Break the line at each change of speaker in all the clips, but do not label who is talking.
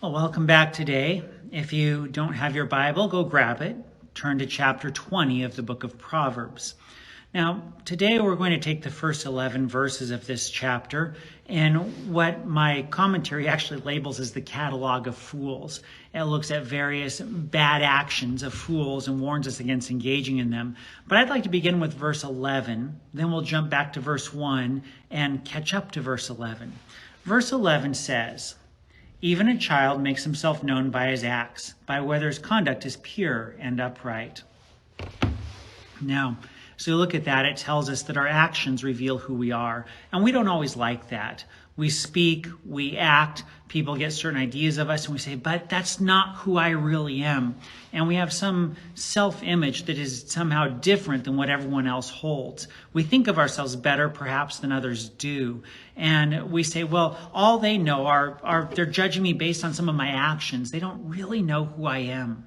Well, welcome back today. If you don't have your Bible, go grab it. Turn to chapter 20 of the book of Proverbs. Now, today we're going to take the first 11 verses of this chapter and what my commentary actually labels as the catalog of fools. It looks at various bad actions of fools and warns us against engaging in them. But I'd like to begin with verse 11, then we'll jump back to verse 1 and catch up to verse 11. Verse 11 says, "Even a child makes himself known by his acts, by whether his conduct is pure and upright." Now, so you look at that, it tells us that our actions reveal who we are. And we don't always like that. We speak, we act, people get certain ideas of us, and we say, but that's not who I really am. And we have some self-image that is somehow different than what everyone else holds. We think of ourselves better, perhaps, than others do. And we say, well, all they know are they're judging me based on some of my actions. They don't really know who I am.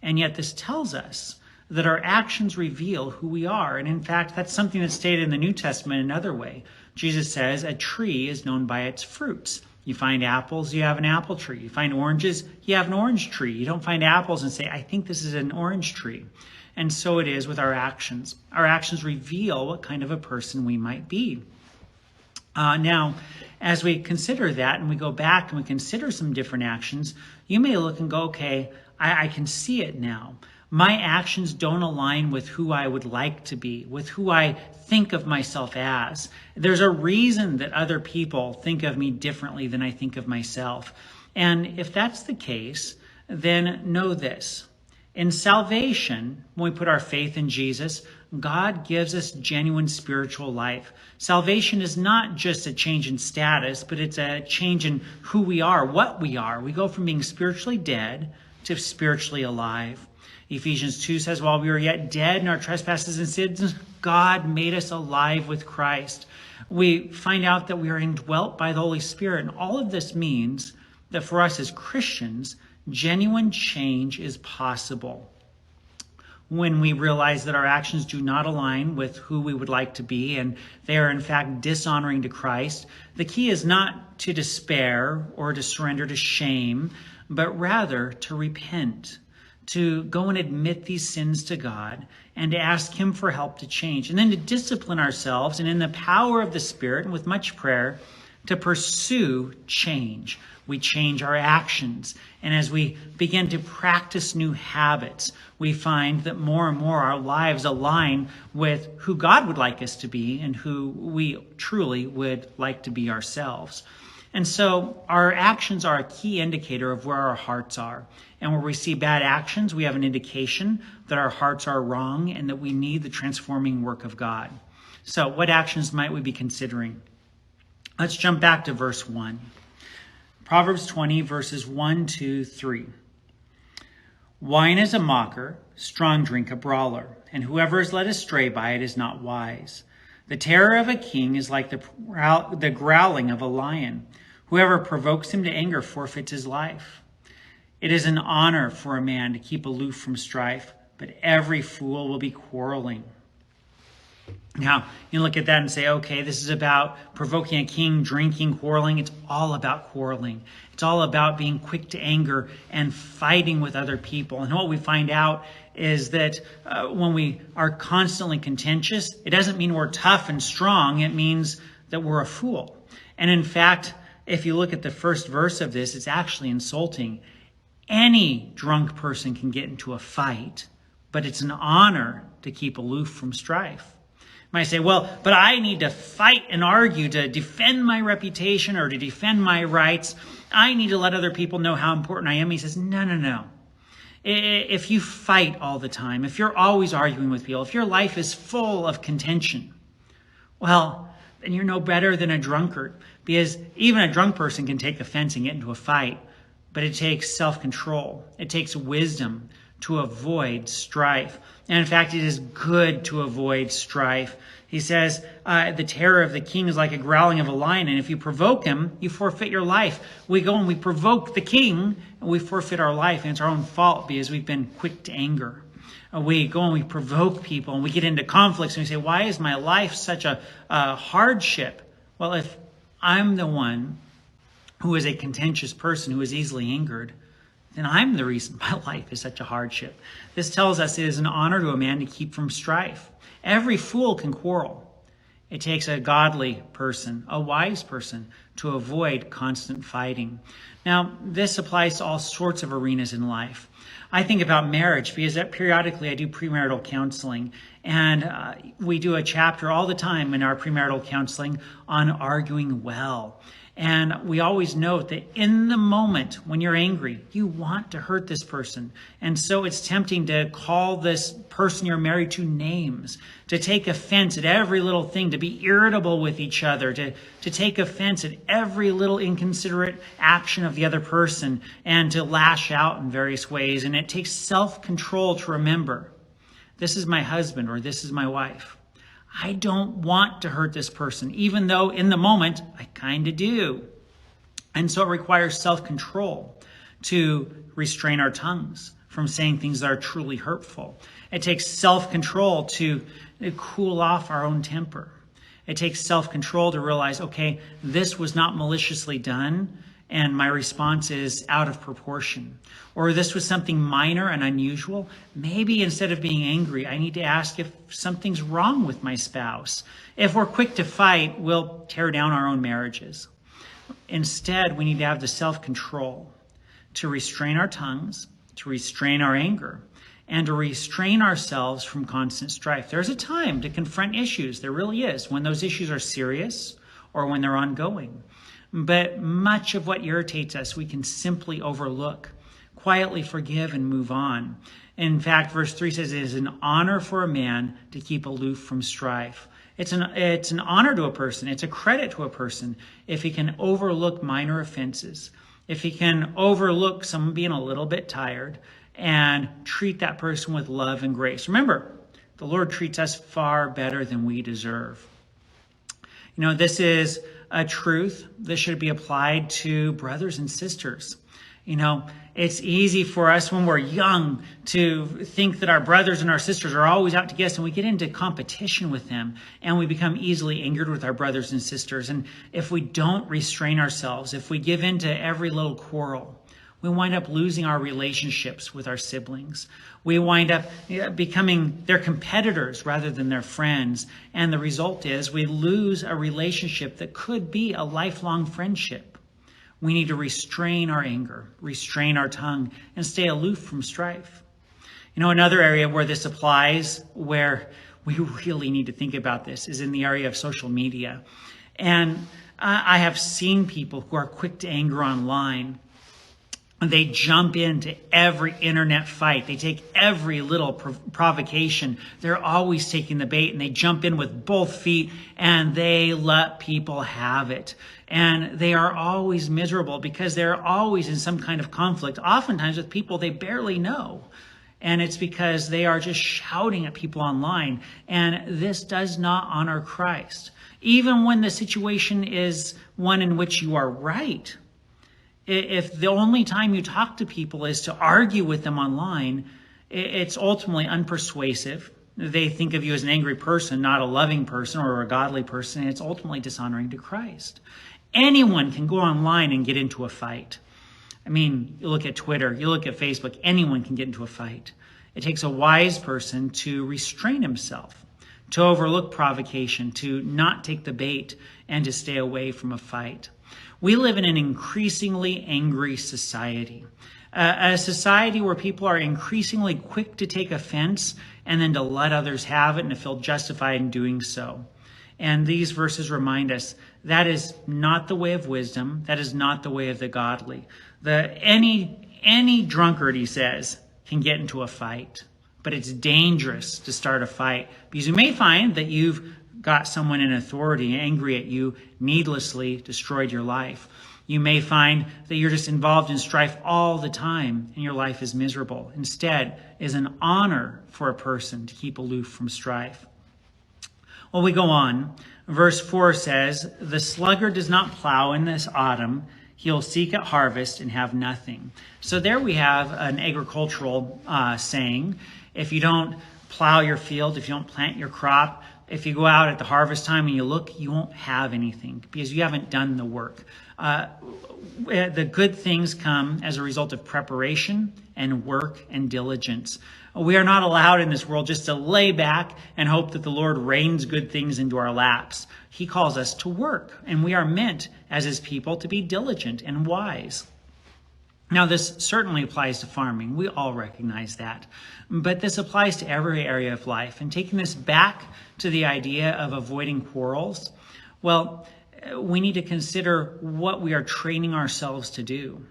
And yet this tells us that our actions reveal who we are. And in fact, that's something that's stated in the New Testament another way. Jesus says a tree is known by its fruits. You find apples, you have an apple tree. You find oranges, you have an orange tree. You don't find apples and say, I think this is an orange tree. And so it is with our actions. Our actions reveal what kind of a person we might be. Now, as we consider that and we go back and we consider some different actions, you may look and go, okay, I can see it now. My actions don't align with who I would like to be, with who I think of myself as. There's a reason that other people think of me differently than I think of myself. And if that's the case, then know this. In salvation, when we put our faith in Jesus, God gives us genuine spiritual life. Salvation is not just a change in status, but it's a change in who we are, what we are. We go from being spiritually dead to spiritually alive. Ephesians 2 says, while we were yet dead in our trespasses and sins, God made us alive with Christ. We find out that we are indwelt by the Holy Spirit. And all of this means that for us as Christians, genuine change is possible. When we realize that our actions do not align with who we would like to be, and they are in fact dishonoring to Christ, the key is not to despair or to surrender to shame, but rather to repent, to go and admit these sins to God and to ask Him for help to change. And then to discipline ourselves and in the power of the Spirit and with much prayer to pursue change. We change our actions. And as we begin to practice new habits, we find that more and more our lives align with who God would like us to be and who we truly would like to be ourselves. And so our actions are a key indicator of where our hearts are. And where we see bad actions, we have an indication that our hearts are wrong and that we need the transforming work of God. So what actions might we be considering? Let's jump back to verse 1. Proverbs 20, verses 1, 2, 3. Wine is a mocker, strong drink a brawler, and whoever is led astray by it is not wise. The terror of a king is like the growling of a lion. Whoever provokes him to anger forfeits his life. It is an honor for a man to keep aloof from strife, but every fool will be quarreling. Now, you look at that and say, okay, this is about provoking a king, drinking, quarreling. It's all about quarreling. It's all about being quick to anger and fighting with other people. And what we find out is that when we are constantly contentious, it doesn't mean we're tough and strong. It means that we're a fool. And in fact, if you look at the first verse of this, it's actually insulting. Any drunk person can get into a fight, but it's an honor to keep aloof from strife. You might say, well, but I need to fight and argue to defend my reputation or to defend my rights. I need to let other people know how important I am. He says, no. If you fight all the time, if you're always arguing with people, if your life is full of contention, well, then you're no better than a drunkard, because even a drunk person can take offense and get into a fight. But it takes self-control. It takes wisdom to avoid strife. And in fact, it is good to avoid strife. He says, the terror of the king is like a growling of a lion. And if you provoke him, you forfeit your life. We go and we provoke the king, and we forfeit our life. And it's our own fault because we've been quick to anger. We go and we provoke people, and we get into conflicts, and we say, why is my life such a hardship? Well, if I'm the one who is a contentious person, who is easily angered, then I'm the reason my life is such a hardship. This tells us it is an honor to a man to keep from strife. Every fool can quarrel. It takes a godly person, a wise person, to avoid constant fighting. Now, this applies to all sorts of arenas in life. I think about marriage because periodically I do premarital counseling, and we do a chapter all the time in our premarital counseling on arguing well. And we always note that in the moment when you're angry, you want to hurt this person. And so it's tempting to call this person you're married to names, to take offense at every little thing, to be irritable with each other, to take offense at every little inconsiderate action of the other person, and to lash out in various ways. And it takes self-control to remember, this is my husband or this is my wife. I don't want to hurt this person, even though in the moment I kind of do. And so it requires self-control to restrain our tongues from saying things that are truly hurtful. It takes self-control to cool off our own temper. It takes self-control to realize, okay, this was not maliciously done, and my response is out of proportion. Or this was something minor and unusual. Maybe instead of being angry, I need to ask if something's wrong with my spouse. If we're quick to fight, we'll tear down our own marriages. Instead, we need to have the self-control to restrain our tongues, to restrain our anger, and to restrain ourselves from constant strife. There's a time to confront issues. There really is, when those issues are serious or when they're ongoing. But much of what irritates us, we can simply overlook, quietly forgive, and move on. In fact, verse 3 says, it is an honor for a man to keep aloof from strife. It's an honor to a person. It's a credit to a person if he can overlook minor offenses, if he can overlook someone being a little bit tired and treat that person with love and grace. Remember, the Lord treats us far better than we deserve. You know, this is a truth that should be applied to brothers and sisters. You know, it's easy for us when we're young to think that our brothers and our sisters are always out to get us, and we get into competition with them, and we become easily angered with our brothers and sisters. And if we don't restrain ourselves, if we give in to every little quarrel, we wind up losing our relationships with our siblings. We wind up becoming their competitors rather than their friends. And the result is we lose a relationship that could be a lifelong friendship. We need to restrain our anger, restrain our tongue, and stay aloof from strife. You know, another area where this applies, where we really need to think about this, is in the area of social media. And I have seen people who are quick to anger online. They jump into every internet fight. They take every little provocation. They're always taking the bait, and they jump in with both feet, and they let people have it. And they are always miserable because they're always in some kind of conflict, oftentimes with people they barely know. And it's because they are just shouting at people online. And this does not honor Christ. Even when the situation is one in which you are right. If the only time you talk to people is to argue with them online, it's ultimately unpersuasive. They think of you as an angry person, not a loving person or a godly person, and it's ultimately dishonoring to Christ. Anyone can go online and get into a fight. I mean, you look at Twitter, you look at Facebook, anyone can get into a fight. It takes a wise person to restrain himself, to overlook provocation, to not take the bait, and to stay away from a fight. We live in an increasingly angry society, a society where people are increasingly quick to take offense and then to let others have it and to feel justified in doing so. And these verses remind us that is not the way of wisdom. That is not the way of the godly. Any drunkard, he says, can get into a fight, but it's dangerous to start a fight because you may find that you've got someone in authority angry at you, needlessly destroyed your life. You may find that you're just involved in strife all the time and your life is miserable. Instead, it is an honor for a person to keep aloof from strife. Well, we go on. Verse 4 says, the sluggard does not plow in this autumn. He'll seek at harvest and have nothing. So there we have an agricultural saying. If you don't plow your field, if you don't plant your crop, if you go out at the harvest time and you look, you won't have anything because you haven't done the work. The good things come as a result of preparation and work and diligence. We are not allowed in this world just to lay back and hope that the Lord rains good things into our laps. He calls us to work, and we are meant as his people to be diligent and wise. Now, this certainly applies to farming. We all recognize that. But this applies to every area of life. And taking this back to the idea of avoiding quarrels, well, we need to consider what we are training ourselves to do.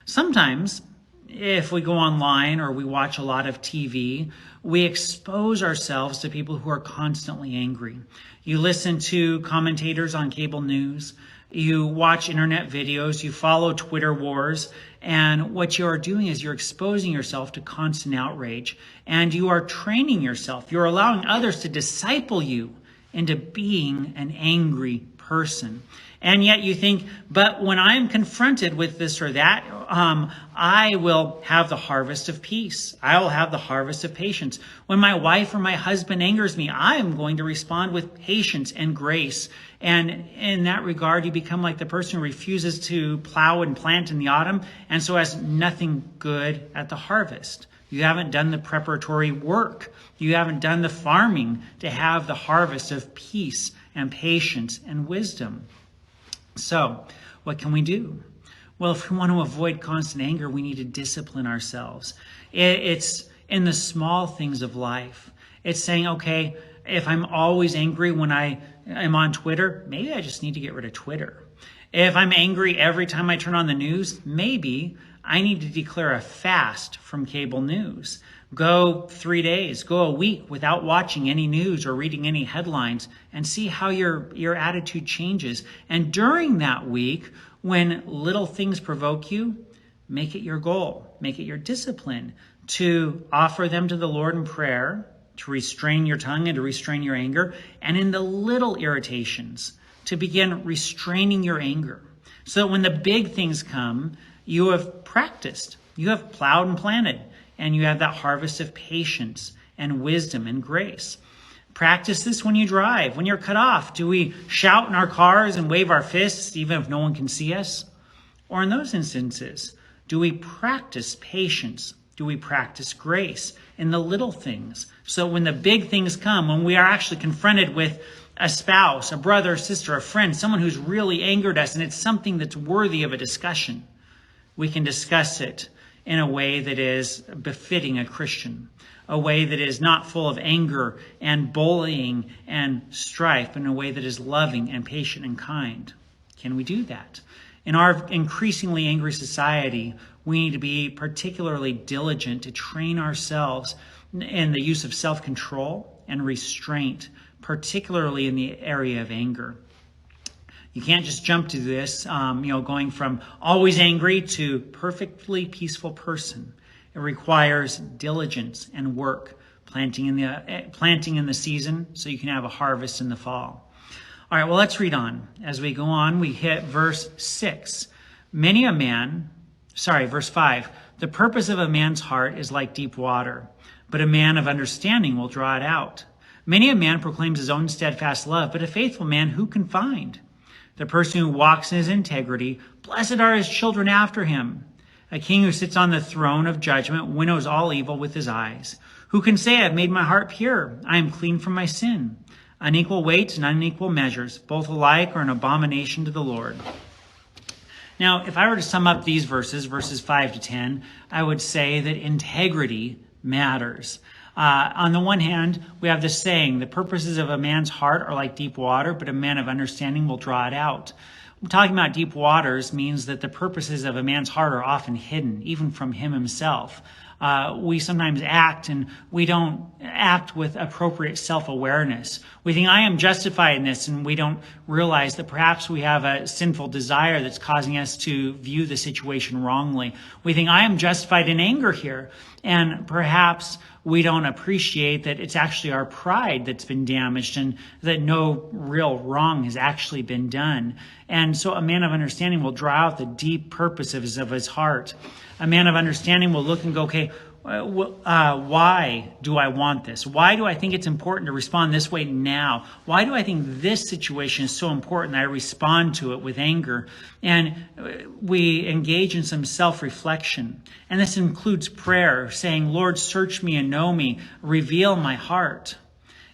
Sometimes, if we go online or we watch a lot of TV, we expose ourselves to people who are constantly angry. You listen to commentators on cable news, you watch internet videos, you follow Twitter wars, and what you are doing is you're exposing yourself to constant outrage, and you are training yourself. You're allowing others to disciple you into being an angry person. And yet you think, but when I'm confronted with this or that, I will have the harvest of peace. I will have the harvest of patience. When my wife or my husband angers me, I am going to respond with patience and grace. And in that regard, you become like the person who refuses to plow and plant in the autumn, and so has nothing good at the harvest. You haven't done the preparatory work. You haven't done the farming to have the harvest of peace and patience and wisdom. So, what can we do? Well, if we want to avoid constant anger, we need to discipline ourselves. It's in the small things of life. It's saying, okay, if I'm always angry when I am on Twitter, maybe I just need to get rid of Twitter. If I'm angry every time I turn on the news, maybe I need to declare a fast from cable news. Go 3 days, go a week without watching any news or reading any headlines, and see how your attitude changes. And during that week, when little things provoke you, make it your goal, make it your discipline to offer them to the Lord in prayer, to restrain your tongue and to restrain your anger, and in the little irritations, to begin restraining your anger. So that when the big things come, you have practiced, you have plowed and planted, and you have that harvest of patience and wisdom and grace. Practice this when you drive, when you're cut off. Do we shout in our cars and wave our fists even if no one can see us? Or in those instances, do we practice patience? Do we practice grace in the little things? So when the big things come, when we are actually confronted with a spouse, a brother, a sister, a friend, someone who's really angered us, and it's something that's worthy of a discussion, we can discuss it in a way that is befitting a Christian, a way that is not full of anger and bullying and strife, but in a way that is loving and patient and kind. Can we do that? In our increasingly angry society, we need to be particularly diligent to train ourselves in the use of self-control and restraint, particularly in the area of anger. You can't just jump to this, going from always angry to perfectly peaceful person. It requires diligence and work, planting in the season so you can have a harvest in the fall. All right, well, let's read on. As we go on, we hit verse 6. Verse 5. The purpose of a man's heart is like deep water, but a man of understanding will draw it out. Many a man proclaims his own steadfast love, but a faithful man who can find? The person who walks in his integrity, blessed are his children after him. A king who sits on the throne of judgment winnows all evil with his eyes. Who can say, I've made my heart pure, I am clean from my sin? Unequal weights and unequal measures, both alike are an abomination to the Lord. Now, if I were to sum up these verses 5 to 10, I would say that integrity matters. On the one hand, we have this saying, the purposes of a man's heart are like deep water, but a man of understanding will draw it out. Talking about deep waters means that the purposes of a man's heart are often hidden, even from him himself. We sometimes act and we don't act with appropriate self-awareness. We think, I am justified in this, and we don't realize that perhaps we have a sinful desire that's causing us to view the situation wrongly. We think, I am justified in anger here, and perhaps we don't appreciate that it's actually our pride that's been damaged and that no real wrong has actually been done. And so a man of understanding will draw out the deep purposes of his heart. A man of understanding will look and go, okay, why do I want this? Why do I think it's important to respond this way now? Why do I think this situation is so important that I respond to it with anger? And we engage in some self-reflection. And this includes prayer, saying, Lord, search me and know me, reveal my heart.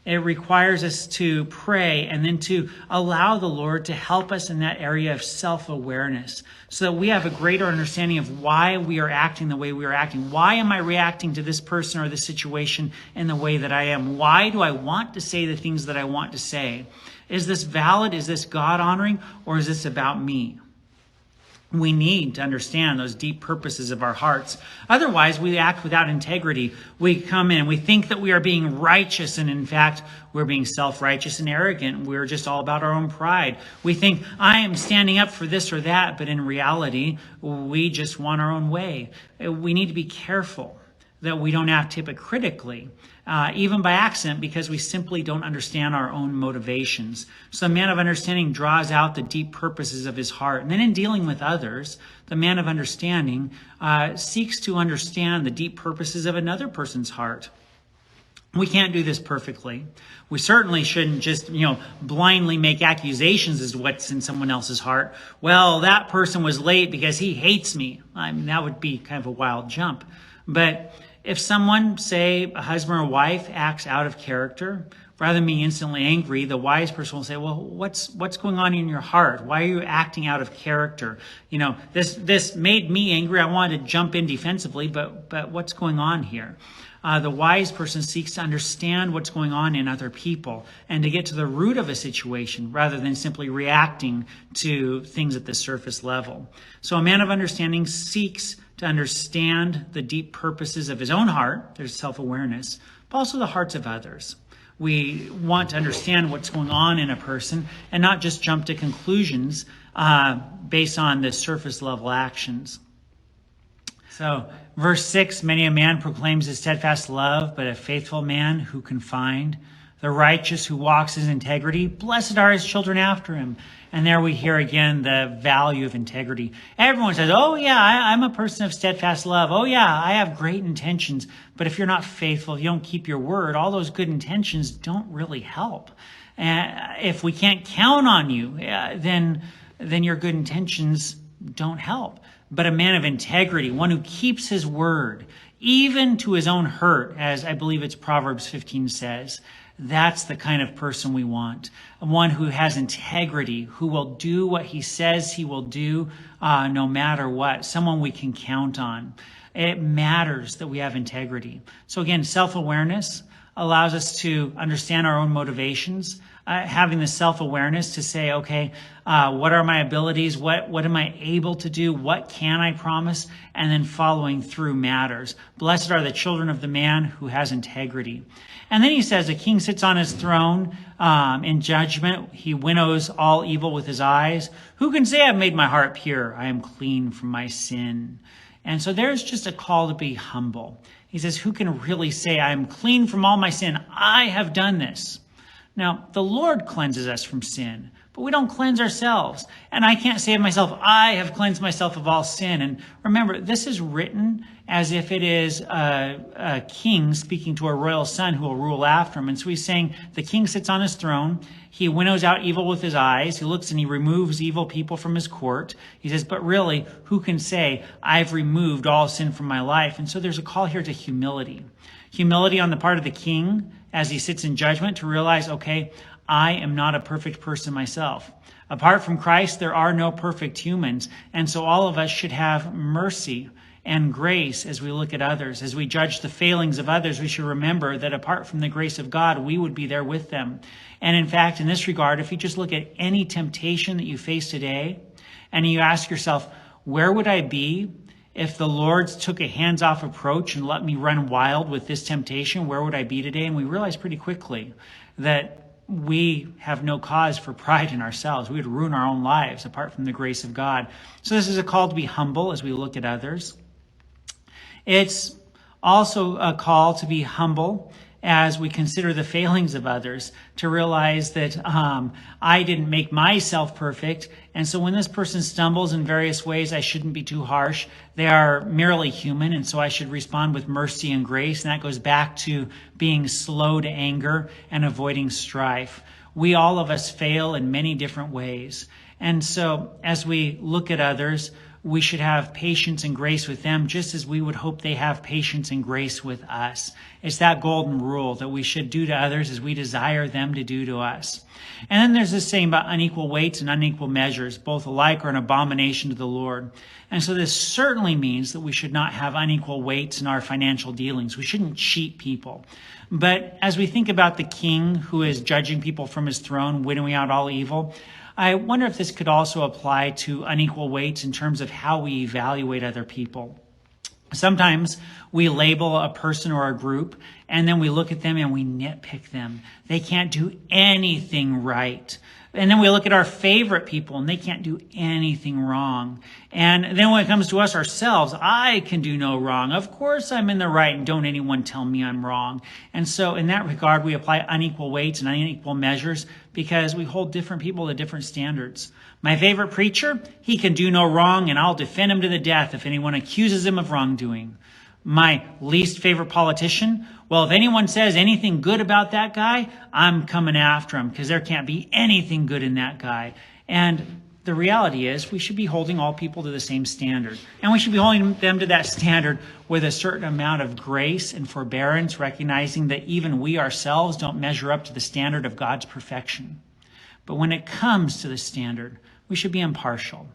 It requires us to pray and then to allow the Lord to help us in that area of self-awareness so that we have a greater understanding of why we are acting the way we are acting. Why am I reacting to this person or this situation in the way that I am? Why do I want to say the things that I want to say? Is this valid? Is this God-honoring? Or is this about me? We need to understand those deep purposes of our hearts. Otherwise, we act without integrity. We come in and we think that we are being righteous, and in fact, we're being self-righteous and arrogant. We're just all about our own pride. We think, I am standing up for this or that, but in reality, we just want our own way. We need to be careful that we don't act hypocritically, even by accident, because we simply don't understand our own motivations. So the man of understanding draws out the deep purposes of his heart. And then in dealing with others, the man of understanding seeks to understand the deep purposes of another person's heart. We can't do this perfectly. We certainly shouldn't just, blindly make accusations as to what's in someone else's heart. Well, that person was late because he hates me. I mean, that would be kind of a wild jump. But if someone, say a husband or wife, acts out of character, rather than being instantly angry, the wise person will say, well, what's going on in your heart? Why are you acting out of character? This made me angry. I wanted to jump in defensively, but what's going on here? The wise person seeks to understand what's going on in other people and to get to the root of a situation rather than simply reacting to things at the surface level. So a man of understanding seeks to understand the deep purposes of his own heart, there's self-awareness, but also the hearts of others. We want to understand what's going on in a person and not just jump to conclusions based on the surface level actions. So, verse 6, many a man proclaims his steadfast love, but a faithful man who can find? The righteous who walks his integrity, blessed are his children after him. And there we hear again the value of integrity. Everyone says, oh yeah, I'm a person of steadfast love. Oh yeah, I have great intentions. But if you're not faithful, if you don't keep your word, all those good intentions don't really help. If we can't count on you, then your good intentions don't help. But a man of integrity, one who keeps his word, even to his own hurt, as I believe it's Proverbs 15 says, that's the kind of person we want. One who has integrity, who will do what he says he will do no matter what. Someone we can count on. It matters that we have integrity. So again, self-awareness allows us to understand our own motivations. Having the self-awareness to say, okay, what are my abilities? What am I able to do? What can I promise? And then following through matters. Blessed are the children of the man who has integrity. And then he says, a king sits on his throne in judgment. He winnows all evil with his eyes. Who can say I've made my heart pure? I am clean from my sin. And so there's just a call to be humble. He says, who can really say I am clean from all my sin? I have done this. Now, the Lord cleanses us from sin, but we don't cleanse ourselves. And I can't say of myself, I have cleansed myself of all sin. And remember, this is written as if it is a king speaking to a royal son who will rule after him. And so he's saying the king sits on his throne. He winnows out evil with his eyes. He looks and he removes evil people from his court. He says, but really, who can say, I've removed all sin from my life? And so there's a call here to humility. Humility on the part of the king as he sits in judgment to realize, okay, I am not a perfect person myself. Apart from Christ, there are no perfect humans. And so all of us should have mercy and grace as we look at others. As we judge the failings of others, we should remember that apart from the grace of God, we would be there with them. And in fact, in this regard, if you just look at any temptation that you face today, and you ask yourself, where would I be if the Lord took a hands-off approach and let me run wild with this temptation? Where would I be today? And we realize pretty quickly that we have no cause for pride in ourselves. We would ruin our own lives apart from the grace of God. So this is a call to be humble as we look at others. It's also a call to be humble as we consider the failings of others, to realize that I didn't make myself perfect. And so when this person stumbles in various ways, I shouldn't be too harsh. They are merely human, and so I should respond with mercy and grace. And that goes back to being slow to anger and avoiding strife. We, all of us, fail in many different ways. And so as we look at others, we should have patience and grace with them just as we would hope they have patience and grace with us. It's that golden rule that we should do to others as we desire them to do to us. And then there's this saying about unequal weights and unequal measures, both alike are an abomination to the Lord. And so this certainly means that we should not have unequal weights in our financial dealings. We shouldn't cheat people. But as we think about the king who is judging people from his throne, winnowing out all evil, I wonder if this could also apply to unequal weights in terms of how we evaluate other people. Sometimes we label a person or a group, and then we look at them and we nitpick them. They can't do anything right. And then we look at our favorite people, and they can't do anything wrong. And then when it comes to us ourselves, I can do no wrong. Of course I'm in the right, and don't anyone tell me I'm wrong. And so in that regard, we apply unequal weights and unequal measures because we hold different people to different standards. My favorite preacher, he can do no wrong, and I'll defend him to the death if anyone accuses him of wrongdoing. My least favorite politician, well, if anyone says anything good about that guy, I'm coming after him because there can't be anything good in that guy. And the reality is we should be holding all people to the same standard. And we should be holding them to that standard with a certain amount of grace and forbearance, recognizing that even we ourselves don't measure up to the standard of God's perfection. But when it comes to the standard, we should be impartial.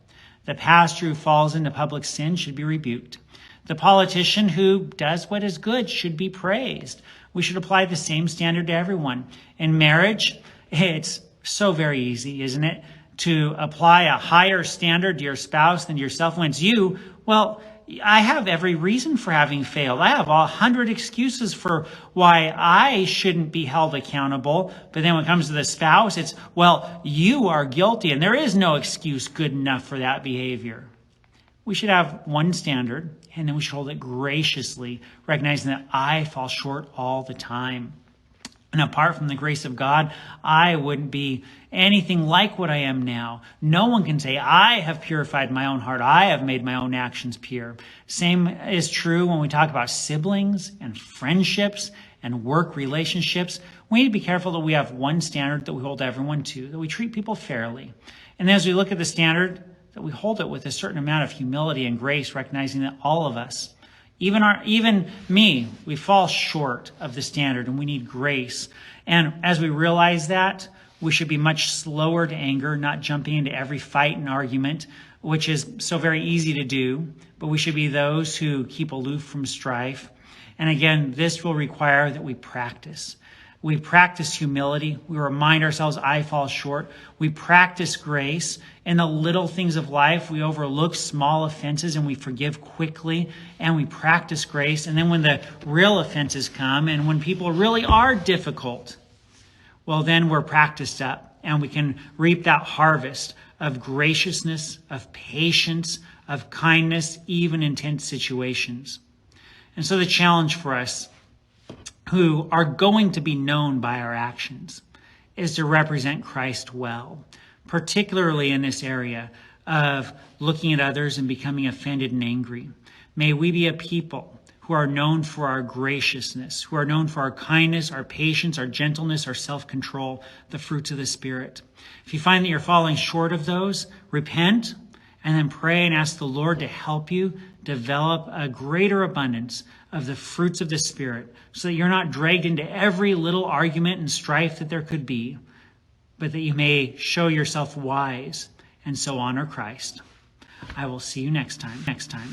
The pastor who falls into public sin should be rebuked. The politician who does what is good should be praised. We should apply the same standard to everyone. In marriage, it's so very easy, isn't it, to apply a higher standard to your spouse than to yourself. When it's you, well, I have every reason for having failed. I have 100 excuses for why I shouldn't be held accountable. But then when it comes to the spouse, it's, well, you are guilty, and there is no excuse good enough for that behavior. We should have one standard, and then we should hold it graciously, recognizing that I fall short all the time. And apart from the grace of God, I wouldn't be anything like what I am now. No one can say, I have purified my own heart. I have made my own actions pure. Same is true when we talk about siblings and friendships and work relationships. We need to be careful that we have one standard that we hold everyone to, that we treat people fairly. And as we look at the standard, that we hold it with a certain amount of humility and grace, recognizing that all of us, even me, we fall short of the standard and we need grace. And as we realize that, we should be much slower to anger, not jumping into every fight and argument, which is so very easy to do, but we should be those who keep aloof from strife. And again, this will require that we practice. We practice humility. We remind ourselves, I fall short. We practice grace. In the little things of life, we overlook small offenses and we forgive quickly, and we practice grace. And then when the real offenses come and when people really are difficult, well, then we're practiced up and we can reap that harvest of graciousness, of patience, of kindness, even in tense situations. And so the challenge for us who are going to be known by our actions is to represent Christ well, particularly in this area of looking at others and becoming offended and angry. May we be a people who are known for our graciousness, who are known for our kindness, our patience, our gentleness, our self-control, the fruits of the Spirit. If you find that you're falling short of those, repent and then pray and ask the Lord to help you develop a greater abundance of the fruits of the Spirit so that you're not dragged into every little argument and strife that there could be, but that you may show yourself wise and so honor Christ. I will see you next time.